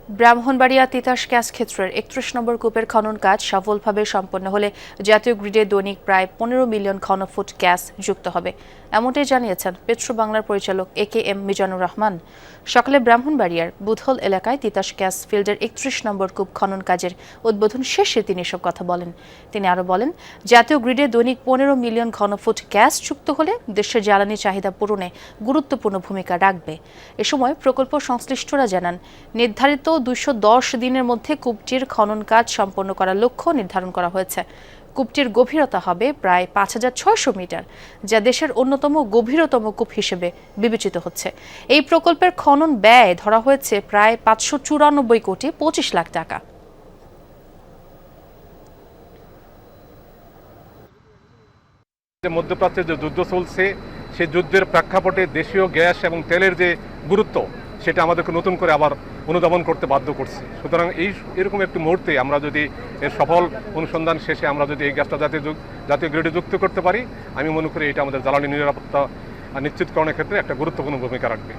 Brahmanbaria Titas gas ক্ষেত্রের ৩১ নম্বর কূপের খনন কাজ সফলভাবে সম্পন্ন হলে জাতীয় গ্রিডে দৈনিক প্রায় ১৫ মিলিয়ন ঘনফুট গ্যাস যুক্ত হবে, এমনটাই জানিয়েছেন পেট্রোবাংলার পরিচালক একেএম মিজানুর রহমান। সকালে ব্রাহ্মণবাড়িয়ার বুধল এলাকায় তিতাস গ্যাস ফিল্ডের ৩১ নম্বর কূপ খনন কাজের উদ্বোধন শেষে তিনি এসব কথা বলেন। তিনি আরও বলেন, জাতীয় গ্রিডে দৈনিক ১৫ মিলিয়ন ঘনফুট গ্যাস যুক্ত হলে দেশের জ্বালানি চাহিদা পূরণে গুরুত্বপূর্ণ ভূমিকা রাখবে। এ সময় প্রকল্প সংশ্লিষ্টরা জানান, নির্ধারিত ২১০ দিনের মধ্যে কূপটির খনন কাজ সম্পন্ন করার লক্ষ্য নির্ধারণ করা হয়েছে। কূপটির গভীরতা হবে প্রায় ৫৬০০ মিটার, যা দেশের অন্যতম গভীরতম কূপ হিসেবে বিবেচিত হচ্ছে। এই প্রকল্পের খনন ব্যয় ধরা হয়েছে প্রায় ৫৯৪ কোটি ২৫ লাখ টাকা। মধ্যপ্রাচ্যে যে যুদ্ধ চলছে, সেই যুদ্ধের প্রেক্ষাপটে দেশীয় গ্যাস এবং তেলের যে গুরুত্ব, সেটা আমাদেরকে নতুন করে আবার অনুধাবন করতে বাধ্য করছে। সুতরাং এরকম একটি মুহূর্তে আমরা যদি এর সফল অনুসন্ধান শেষে আমরা যদি এই গ্যাসটা জাতীয় গ্রিডে যুক্ত করতে পারি, আমি মনে করি এটা আমাদের জ্বালানি নিরাপত্তা নিশ্চিতকরণের ক্ষেত্রে একটা গুরুত্বপূর্ণ ভূমিকা রাখবে।